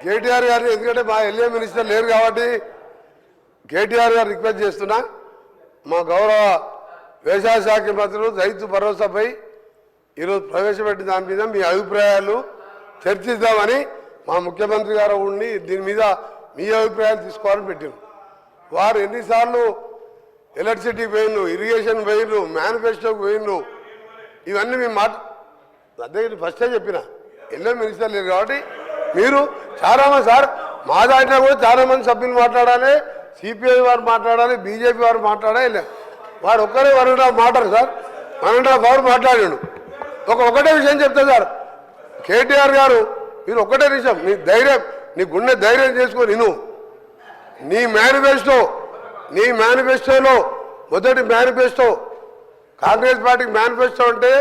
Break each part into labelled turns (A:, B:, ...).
A: కేటీఆర్ గారిని ఎందుకంటే మా ఎల్ఏ మినిస్టర్ లేరు కాబట్టి కేటీఆర్ గారు రిక్వెస్ట్ చేస్తున్నా, మా గౌరవ వ్యవసాయ శాఖ మంత్రులు రైతు భరోసాపై ఈరోజు ప్రవేశపెట్టిన దాని మీద మీ అభిప్రాయాలు చర్చిద్దామని మా ముఖ్యమంత్రి గారు ఉండి దీని మీద మీ అభిప్రాయాలు తీసుకోవాలని పెట్టారు. వారు ఎన్నిసార్లు ఎలక్ట్రిసిటీ పోయిన్రు, ఇరిగేషన్ పోయిన్రు, మేనిఫెస్టోకి పోయిన్రు, ఇవన్నీ మేము అదే ఫస్టే చెప్పిన ఎల్ఏ మినిస్టర్ లేరు కాబట్టి మీరు చాలామంది సార్ మా దాంట్లో కూడా చాలామంది సభ్యులు మాట్లాడాలి, సిపిఐ వారు మాట్లాడాలి, బీజేపీ వారు మాట్లాడాలి. వాడు ఒక్కరే 1.5 మాట్లాడు సార్, 1.5 అవర్ మాట్లాడాడు. ఒకటే విషయం చెప్తా సార్, కేటీఆర్ గారు మీరు ఒకటే విషయం, నీ ధైర్యం, నీ గుండె ధైర్యం చేసుకొని నీ మేనిఫెస్టోలో మొదటి మేనిఫెస్టో కాంగ్రెస్ పార్టీకి మేనిఫెస్టో అంటే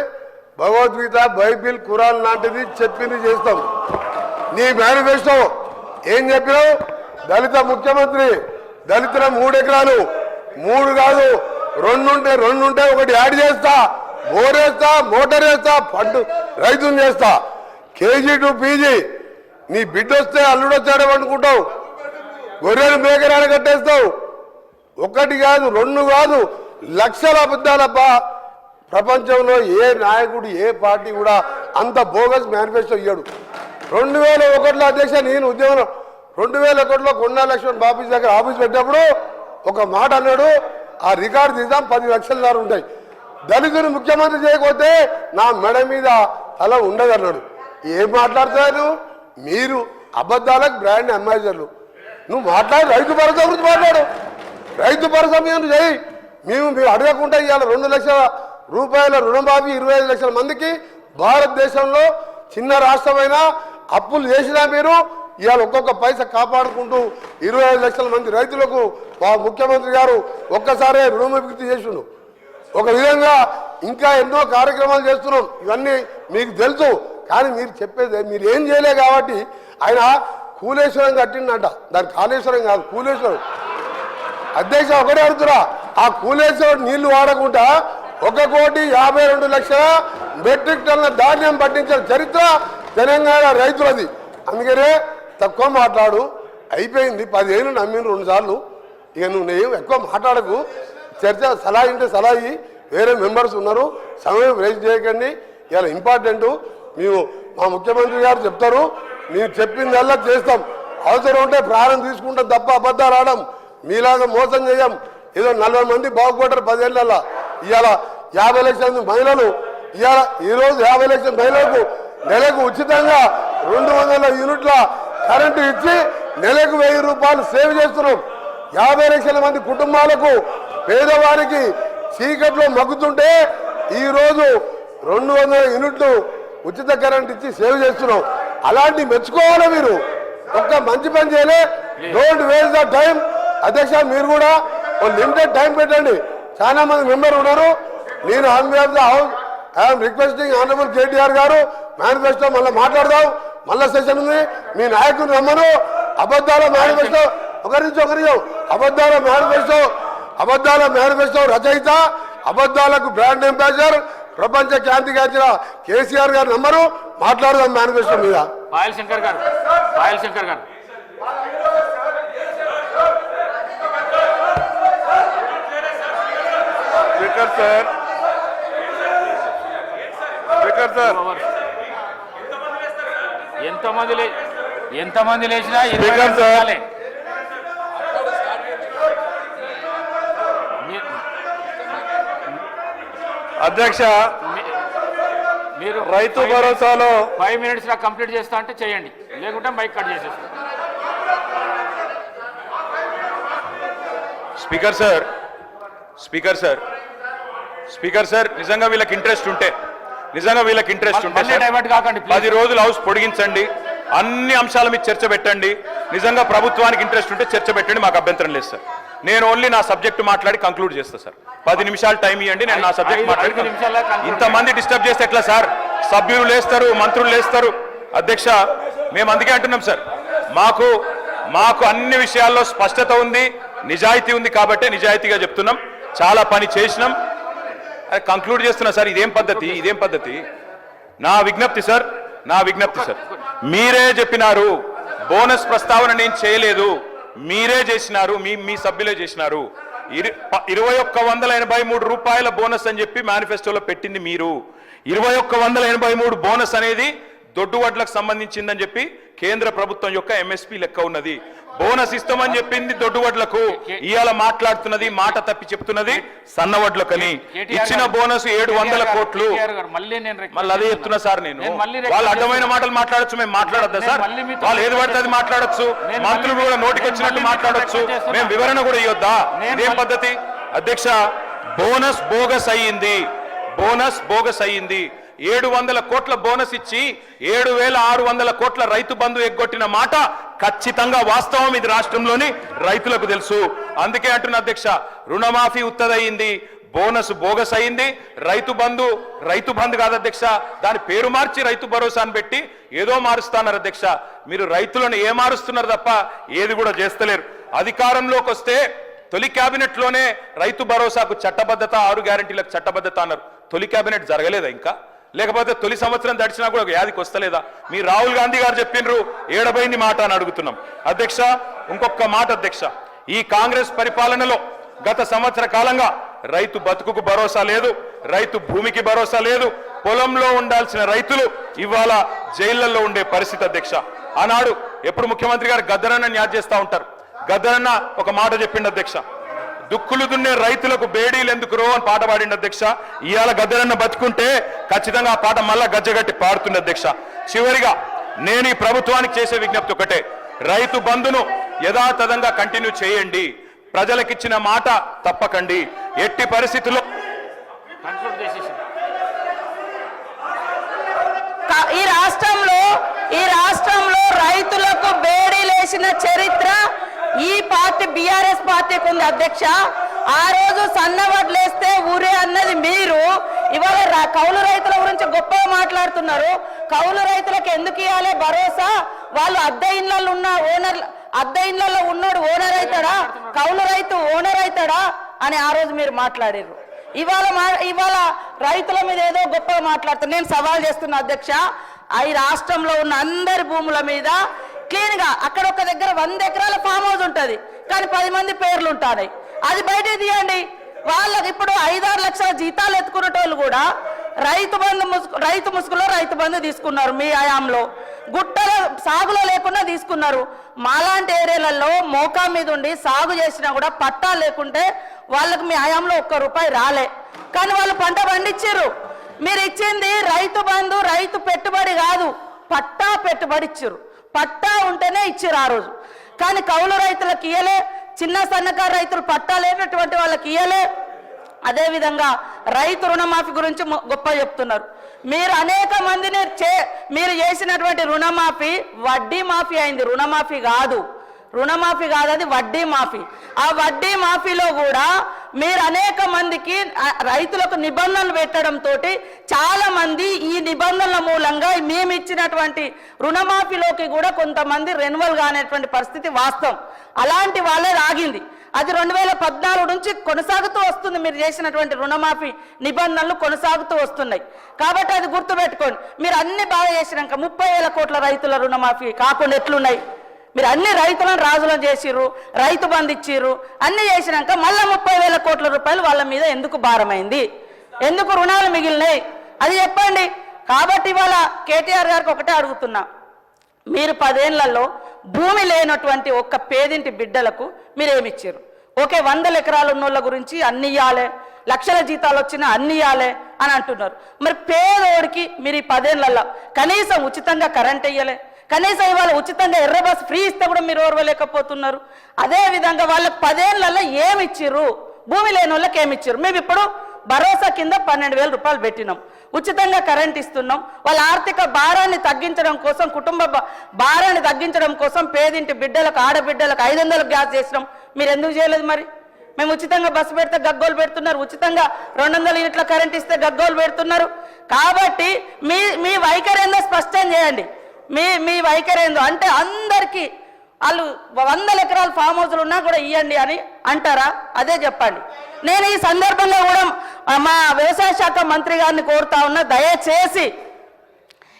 A: భగవద్గీత, బైబిల్, ఖురాన్ లాంటిది చెప్పింది చేస్తాం. నీ మేనిఫెస్టో ఏం చెప్పినావు? దళిత ముఖ్యమంత్రి, దళితుల 3 ఎకరాలు, 3 కాదు 2 ఉంటే ఒకటి యాడ్ చేస్తా, బోర్ వేస్తా, మోటార్ వేస్తా, పండు రైతులు చేస్తా. కేజీ టు పీజీ నీ బిడ్డ వస్తే అల్లుడు వచ్చాడో అనుకుంటావు, గొర్రెలు మేకరాలు కట్టేస్తావు. 1 కాదు 2 కాదు, లక్షల అబద్ధాలబ్బా. ప్రపంచంలో ఏ నాయకుడు ఏ పార్టీ కూడా అంత బోగస్ మేనిఫెస్టో ఇయ్యాడు. 2001లో అధ్యక్ష నేను ఉద్యోగంలో 2001లో కొండా లక్ష్మణ్ బాబు దగ్గర ఆఫీస్ పెట్టినప్పుడు ఒక మాట అన్నాడు, ఆ రికార్డు తీద్దాం 10 లక్షల దారు ఉంటాయి, దళితుని ముఖ్యమంత్రి చేయకపోతే నా మెడ మీద తల ఉండదన్నాడు. ఏం మాట్లాడతారు మీరు? అబద్ధాలకు బ్రాండ్ అంబాసిడర్లు. నువ్వు మాట్లాడు, రైతు భరోసా గురించి మాట్లాడు, రైతు భరోసా మీద చేయి. మీరు అడగకుండా ఇవాళ 2 లక్షల రూపాయల రుణమాఫీ 25 లక్షల మందికి. భారతదేశంలో చిన్న రాష్ట్రమైనా అప్పులు చేసినా మీరు ఇవాళ ఒక్కొక్క పైసా కాపాడుకుంటూ 25 లక్షల మంది రైతులకు మా ముఖ్యమంత్రి గారు ఒక్కసారే రుణమాఫీ చేసిండు. ఒక విధంగా ఇంకా ఎన్నో కార్యక్రమాలు చేస్తున్నాం, ఇవన్నీ మీకు తెలుసు. కానీ మీరు చెప్పేది మీరు ఏం చేయలే కాబట్టి ఆయన కూలేశ్వరం కట్టిండంట, దాని కాళేశ్వరం కాదు కూలేశ్వరం. అధ్యక్ష ఒకటే అడుగుతున్నా, ఆ కూలేశ్వరం నీళ్లు వాడకుండా 1,52,00,000 మెట్రిక్ టన్నుల ధాన్యం పట్టించిన చరిత్ర తెలంగాణ రైతులది. అందుకనే తక్కువ మాట్లాడు, అయిపోయింది. 10 ఏళ్ళు నమ్మిన 2 సార్లు. ఇక నువ్వు ఎక్కువ మాట్లాడకు, చర్చ సలహా ఇంటే సలహా ఇయ్యి. వేరే మెంబర్స్ ఉన్నారు, సమయం వేస్ట్ చేయకండి. ఇలా ఇంపార్టెంట్ మేము మా ముఖ్యమంత్రి గారు చెప్తారు, మేము చెప్పిందల్లా చేస్తాం. అవసరం ఉంటే ప్రాణం తీసుకుంటాం తప్ప అబద్ధాలు ఆడడం. మీలాగా మోసం చేయం. ఏదో 40 మంది బాగుపడ్డారు 10 ఏళ్ళల్లో. ఇవాళ 50 లక్షల మహిళలు, ఇవాళ ఈరోజు 50 లక్షల మహిళలకు నెలకు ఉచితంగా 200 యూనిట్ల కరెంటు ఇచ్చి నెలకు 1000 రూపాయలు సేవ్ చేస్తున్నాం. 50 లక్షల మంది కుటుంబాలకు, పేదవారికి చీకట్లో మగ్గుతుంటే ఈరోజు 200 యూనిట్లు ఉచిత కరెంట్ ఇచ్చి సేవ్ చేస్తున్నాం. అలాంటి మెచ్చుకోవాలి మీరు. ఒక్క మంచి పని చేయలే. Don't waste the time. అధ్యక్ష మీరు కూడా లిమిటెడ్ టైం పెట్టండి. చాలా మంది మెంబర్ ఉన్నారు. నేను on behalf the house I'm requesting honourable KTR గారు, మేనిఫెస్టో మళ్ళీ మాట్లాడదాం, మళ్ళా సెషన్ ఉంది. మీ నాయకుని రమ్మను. అబద్ధాల మేనిఫెస్టో ఒకరించు అబద్ధాల మేనిఫెస్టో రచయిత, అబద్ధాలకు బ్రాండ్ అంబాసిడర్, ప్రపంచ ఖ్యాతిగాంచిన కేసీఆర్ గారు నమ్మరు. మాట్లాడదాం మేనిఫెస్టో మీద.
B: పాయల్ శంకర్ గారు
C: స్పీకర్ సార్
B: ఎంతమంది లేచినా
C: స్పీకర్ సార్ అధ్యక్ష
B: మీరు
C: రైతు భరోసాలో
B: 5 minutes లా కంప్లీట్ చేస్తా అంటే చేయండి, లేకుంటే మైక్ కట్ చేసేస్తాం.
C: స్పీకర్ సార్ నిజంగా వీళ్ళకి ఇంట్రెస్ట్ ఉంటే 10 రోజులు హౌస్ పొడిగించండి, అన్ని అంశాల మీద చర్చ పెట్టండి. నిజంగా ప్రభుత్వానికి ఇంట్రెస్ట్ ఉంటే చర్చ పెట్టండి, మాకు అభ్యంతరం లేదు సార్. నేను ఓన్లీ నా సబ్జెక్టు మాట్లాడి కంక్లూడ్ చేస్తా సార్. 10 నిమిషాలు టైం ఇవ్వండి, నేను నా సబ్జెక్ట్ మాట్లాడి. ఇంతమంది డిస్టర్బ్ చేస్తే ఎట్లా సార్? సభ్యులు లేస్తారు, మంత్రులు లేస్తారు. అధ్యక్ష మేము అందుకే అంటున్నాం సార్, మాకు అన్ని విషయాల్లో స్పష్టత ఉంది, నిజాయితీ ఉంది కాబట్టి నిజాయితీగా చెప్తున్నాం. చాలా పని చేసినాం, కంక్లూడ్ చేస్తున్నా సార్. ఇదేం పద్ధతి? నా విజ్ఞప్తి సార్. మీరే చెప్పినారు బోనస్ ప్రస్తావన నేను చేయలేదు, మీరే చేసినారు, మీ సభ్యులే చేసినారు. 2183 రూపాయల బోనస్ అని చెప్పి మేనిఫెస్టోలో పెట్టింది మీరు. 2183 బోనస్ అనేది దొడ్డు వడ్లకు సంబంధించిందని చెప్పి కేంద్ర ప్రభుత్వం యొక్క ఎంఎస్పీ లెక్క ఉన్నది. బోనస్ ఇస్తామని చెప్పింది దొడ్డు వడ్లకు, ఇవాళ మాట్లాడుతున్నది మాట తప్పి చెప్తున్నది సన్న వడ్లకని. ఇచ్చిన బోనస్ 700 కోట్లు. మళ్ళీ అదే చెప్తున్నా సార్, నేను వాళ్ళు అడ్డమైన మాటలు మాట్లాడచ్చు, మేము మాట్లాడద్దా సార్? వాళ్ళు ఏది పడితే అది మాట్లాడచ్చు, మంత్రులు కూడా నోటికి వచ్చినట్టు మాట్లాడచ్చు, మేము వివరణ కూడా ఇవ్వద్దా? ఇదేం పద్ధతి అధ్యక్ష? బోనస్ బోగస్ అయ్యింది, బోనస్ బోగస్ అయ్యింది. 700 కోట్ల బోనస్ ఇచ్చి 7600 కోట్ల రైతు బంధు ఎగ్గొట్టిన మాట ఖచ్చితంగా వాస్తవం. ఇది రాష్ట్రంలోని రైతులకు తెలుసు. అందుకే అంటున్న అధ్యక్ష, రుణమాఫీ ఉత్తదయింది, బోనస్ బోగస్ అయింది. రైతు బంధు కాదు అధ్యక్ష, దాని పేరు మార్చి రైతు భరోసా అని పెట్టి ఏదో మారుస్తున్నారు అధ్యక్ష. మీరు రైతులను ఏ మారుస్తున్నారు తప్ప ఏది కూడా చేస్తలేరు. అధికారంలోకి వస్తే తొలి కేబినెట్ లోనే రైతు భరోసాకు చట్టబద్ధత, 6 గ్యారెంటీలకు చట్టబద్ధత అన్నారు. తొలి కేబినెట్ జరగలేదా ఇంకా? లేకపోతే తొలి సంవత్సరం దడిచినా కూడా ఒక యాదికి వస్తలేదా? మీ రాహుల్ గాంధీ గారు చెప్పిండ్రు, ఏడబైంది మాట అని అడుగుతున్నాం అధ్యక్ష. ఇంకొక మాట అధ్యక్ష, ఈ కాంగ్రెస్ పరిపాలనలో గత సంవత్సర కాలంగా రైతు బతుకుకు భరోసా లేదు, రైతు భూమికి భరోసా లేదు. పొలంలో ఉండాల్సిన రైతులు ఇవాళ జైళ్లలో ఉండే పరిస్థితి అధ్యక్ష. ఆనాడు ఎప్పుడు ముఖ్యమంత్రి గారు గద్దరన్న న్యాజ్ చేస్తూ ఉంటారు. గద్దరన్న ఒక మాట చెప్పిండు అధ్యక్ష, దుక్కులు దున్నే రైతులకు బేడీలు ఎందుకు రో అని పాట పాడిండు అధ్యక్ష. ఇవాళ గద్దరన్న బతుకుంటే ఖచ్చితంగా ఆ పాట మళ్ళా గజ్జగట్టి పాడుతుంది అధ్యక్ష. చివరిగా నేను ఈ ప్రభుత్వానికి చేసే విజ్ఞప్తి ఒకటే, రైతు బంధును యథాతథంగా కంటిన్యూ చేయండి, ప్రజలకిచ్చిన మాట తప్పకండి. ఎట్టి పరిస్థితుల్లో
D: ఈ రాష్ట్రంలో రైతులకు బేడీలేసిన చరిత్ర ఈ పార్టీ బీఆర్ఎస్ పార్టీకి ఉంది అధ్యక్ష. ఆ రోజు సన్న వడ్లేస్తే ఊరే అన్నది మీరు. ఇవాళ కౌలు రైతుల గురించి గొప్పగా మాట్లాడుతున్నారు. కౌలు రైతులకు ఎందుకు ఇవ్వాలి భరోసా? వాళ్ళు అద్దె ఇళ్లలో ఉన్న అద్దె ఇళ్లలో ఉన్నోడు ఓనర్ అవుతాడా, కౌలు రైతు ఓనర్ అవుతాడా అని ఆ రోజు మీరు మాట్లాడారు. ఇవాళ రైతుల మీద ఏదో గొప్పగా మాట్లాడుతున్నారు. నేను సవాల్ చేస్తున్నా అధ్యక్ష, ఈ రాష్ట్రంలో ఉన్న అందరి భూముల మీద క్లీన్ గా అక్కడ ఒక దగ్గర 100 ఎకరాల ఫామ్ హౌస్ ఉంటుంది, కానీ 10 మంది పేర్లు ఉంటాయి. అది బయట తీయండి. వాళ్ళకి ఇప్పుడు 5-6 లక్షల జీతాలు ఎత్తుకునేటోళ్ళు కూడా రైతు ముసుగులో రైతు బంధు తీసుకున్నారు. మీ హయాంలో గుట్టల సాగులో లేకుండా తీసుకున్నారు. మాలాంటి ఏరియాలలో మోకా మీద ఉండి సాగు చేసినా కూడా పట్టా లేకుంటే వాళ్ళకు మీ హయాంలో ₹1 రాలే, కానీ వాళ్ళు పంట పండించారు. మీరు ఇచ్చింది రైతు బంధు, రైతు పెట్టుబడి కాదు, పట్టా పెట్టుబడి ఇచ్చారు. పట్టా ఉంటేనే ఇచ్చారు ఆ రోజు, కానీ కౌలు రైతులకు ఇయ్యలే, చిన్న సన్నకారు రైతులు పట్టా లేనటువంటి వాళ్ళకి ఇయ్యలే. అదేవిధంగా రైతు రుణమాఫీ గురించి గొప్ప చెప్తున్నారు. మీరు అనేక మందిని మీరు చేసినటువంటి రుణమాఫీ వడ్డీ మాఫీ అయింది, రుణమాఫీ కాదు. అది వడ్డీ మాఫీ. ఆ వడ్డీ మాఫీలో కూడా మీరు అనేక మందికి రైతులకు నిబంధనలు పెట్టడంతో చాలా మంది ఈ నిబంధనల మూలంగా మేము ఇచ్చినటువంటి రుణమాఫీలోకి కూడా కొంతమంది రెన్యువల్ కానేటువంటి పరిస్థితి వాస్తవం. అలాంటి వాళ్ళే ఆగింది. అది 2014 నుంచి కొనసాగుతూ వస్తుంది. మీరు చేసినటువంటి రుణమాఫీ నిబంధనలు కొనసాగుతూ వస్తున్నాయి. కాబట్టి అది గుర్తుపెట్టుకోండి. మీరు అన్ని బాగా చేసినాక 30,000 కోట్ల రైతుల రుణమాఫీ కాకుండా ఎట్లున్నాయి? మీరు అన్ని రైతులను రాజులను చేసిర్రు, రైతు బంధు ఇచ్చిర్రు, అన్ని చేసినాక మళ్ళీ 30,000 కోట్ల రూపాయలు వాళ్ళ మీద ఎందుకు భారమైంది? ఎందుకు రుణాలు మిగిలినాయి? అది చెప్పండి. కాబట్టి ఇవాళ కేటీఆర్ గారికి ఒకటే అడుగుతున్నా, మీరు 10 ఏళ్లలో భూమి లేనటువంటి ఒక్క పేదింటి బిడ్డలకు మీరేమిచ్చారు? ఓకే, 100 ఎకరాలు ఉన్నోళ్ళ గురించి అన్ని ఇవ్వాలి, లక్షల జీతాలు వచ్చినా అన్ని ఇవ్వాలి అని అంటున్నారు. మరి పేదోడికి మీరు ఈ 10 ఏళ్లలో కనీసం ఉచితంగా కరెంట్ ఇయ్యలే, కనీసం ఇవాళ ఉచితంగా ఎర్ర బస్ ఫ్రీ ఇస్తే కూడా మీరు ఓర్వలేకపోతున్నారు. అదేవిధంగా వాళ్ళకి 10 ఏళ్లలో ఏమి ఇచ్చిర్రు? భూమి లేని వాళ్ళకి ఏమి ఇచ్చారు? మేము ఇప్పుడు భరోసా కింద 12,000 రూపాయలు పెట్టినాం, ఉచితంగా కరెంట్ ఇస్తున్నాం. వాళ్ళ ఆర్థిక భారాన్ని తగ్గించడం కోసం, కుటుంబ భారాన్ని తగ్గించడం కోసం పేదింటి బిడ్డలకు, ఆడబిడ్డలకు 500 గ్యాస్ చేసినాం. మీరు ఎందుకు చేయలేదు? మరి మేము ఉచితంగా బస్సు పెడితే గగ్గోలు పెడుతున్నారు, ఉచితంగా 200 యూనిట్ల కరెంట్ ఇస్తే గగ్గోలు పెడుతున్నారు. కాబట్టి మీ వైఖరి ఏందో స్పష్టం చేయండి. మీ వైఖరి ఏందో అంటే అందరికీ వాళ్ళు 100 ఎకరాల ఫామ్ హౌస్లు ఉన్నా కూడా ఇవ్వండి అని అంటారా? అదే చెప్పండి. నేను ఈ సందర్భంగా కూడా మా వ్యవసాయ శాఖ మంత్రి గారిని కోరుతా ఉన్నా, దయచేసి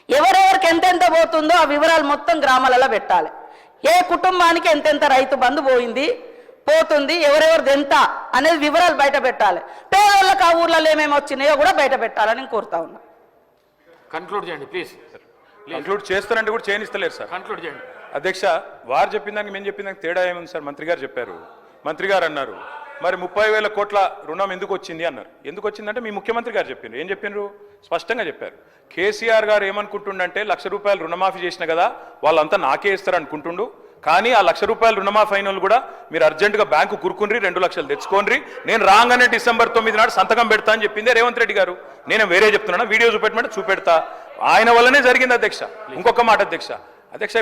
D: ఎవరెవరికి ఎంతెంత పోతుందో ఆ వివరాలు మొత్తం గ్రామాలలో పెట్టాలి. ఏ కుటుంబానికి ఎంతెంత రైతు బంధు పోతుంది, ఎవరెవరిది ఎంత అనేది వివరాలు బయట పెట్టాలి. పేదోళ్ళకి ఆ ఊర్లలో ఏమేమి వచ్చినాయో కూడా బయట పెట్టాలని నేను కోరుతా ఉన్నా.
B: కన్క్లూడ్ చేయండి ప్లీజ్.
C: కంక్లూడ్ చేస్తానంటే కూడా చేయనిస్తలేరు సార్.
B: కన్క్లూడ్ చేయండి.
C: అధ్యక్ష, వారు చెప్పిన దానికి మేము చెప్పిన దానికి తేడా ఏముంది సార్? మంత్రి గారు చెప్పారు, మంత్రి గారు అన్నారు మరి 30,000 కోట్ల రుణం ఎందుకు వచ్చింది అన్నారు. ఎందుకు వచ్చిందంటే మీ ముఖ్యమంత్రి గారు చెప్పిండ్రు. ఏం చెప్పిండ్రు? స్పష్టంగా చెప్పారు. కేసీఆర్ గారు ఏమనుకుంటుండంటే ₹1,00,000 రుణమాఫీ చేసిన కదా వాళ్ళంతా నాకే ఇస్తారు అనుకుంటుండు, కానీ ఆ ₹1,00,000 రుణమాఫీ అయిన వాళ్ళు కూడా మీరు అర్జెంటుగా బ్యాంకు కురుకుని 2 లక్షలు తెచ్చుకోండి, నేను రాగానే December 9 నాడు సంతకం పెడతా అని చెప్పిందే రేవంత్ రెడ్డి గారు. నేను వేరే చెప్తున్నాను, వీడియో చూపెట్టమంటే చూపెడతా. ఆయన వల్లనే జరిగింది అధ్యక్ష. ఇంకొక మాట అధ్యక్ష,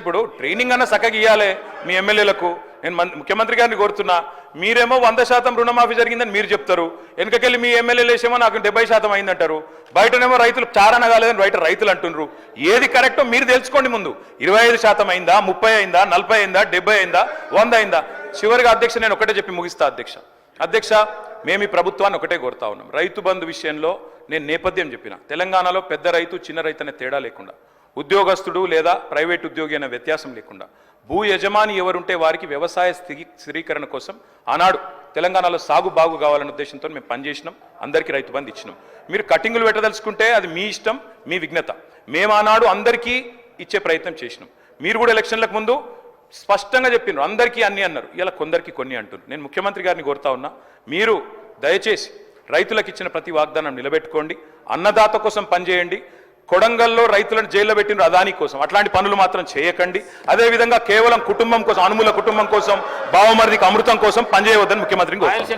C: ఇప్పుడు ట్రైనింగ్ అన్న చక్కగా ఇవ్వాలి మీ ఎమ్మెల్యేలకు. నేను ముఖ్యమంత్రి గారిని కోరుతున్నా, మీరేమో 100% రుణమాఫీ జరిగిందని మీరు చెప్తారు, వెనుకకెళ్ళి మీ ఎమ్మెల్యేలు వేసేమో నాకు 70% అయిందంటారు, బయటనేమో రైతులు చారణ కాలేదని బయట రైతులు అంటున్నారు. ఏది కరెక్టో మీరు తెలుసుకోండి ముందు. 25% అయిందా, 30 అయిందా, 40 అయిందా, 70 అయిందా, 100 అయిందా? చివరిగా అధ్యక్ష నేను ఒకటే చెప్పి ముగిస్తా అధ్యక్ష, మేము ఈ ప్రభుత్వాన్ని ఒకటే కోరుతా ఉన్నాం. రైతు బంధు విషయంలో నేను నేపథ్యం చెప్పిన, తెలంగాణలో పెద్ద రైతు చిన్న రైతు అనే తేడా లేకుండా, ఉద్యోగస్తుడు లేదా ప్రైవేట్ ఉద్యోగి అనే వ్యత్యాసం లేకుండా, భూ యజమాని ఎవరుంటే వారికి వ్యవసాయ స్థిరీకరణ కోసం ఆనాడు తెలంగాణలో సాగు బాగు కావాలనే ఉద్దేశంతో మేము పనిచేసినాం. అందరికీ రైతు బంధు ఇచ్చినాం. మీరు కటింగులు పెట్టదలుచుకుంటే అది మీ ఇష్టం, మీ విఘ్నత. మేము ఆనాడు అందరికీ ఇచ్చే ప్రయత్నం చేసినాం. మీరు కూడా ఎలక్షన్లకు ముందు స్పష్టంగా చెప్పినారు, అందరికీ అన్ని అన్నారు, ఇలా కొందరికి కొన్ని అంటున్నారు. నేను ముఖ్యమంత్రి గారిని కోరుతా ఉన్నా, మీరు దయచేసి రైతులకు ఇచ్చిన ప్రతి వాగ్దానం నిలబెట్టుకోండి, అన్నదాత కోసం పనిచేయండి. కొడంగల్లో రైతులను జైల్లో పెట్టిన అదాని కోసం అట్లాంటి పనులు మాత్రం చేయకండి. అదేవిధంగా కేవలం కుటుంబం కోసం, అనుమూల కుటుంబం కోసం, బావమరిదికి అమృతం కోసం పనిచేయవద్దని ముఖ్యమంత్రిని కోరుతున్నాను.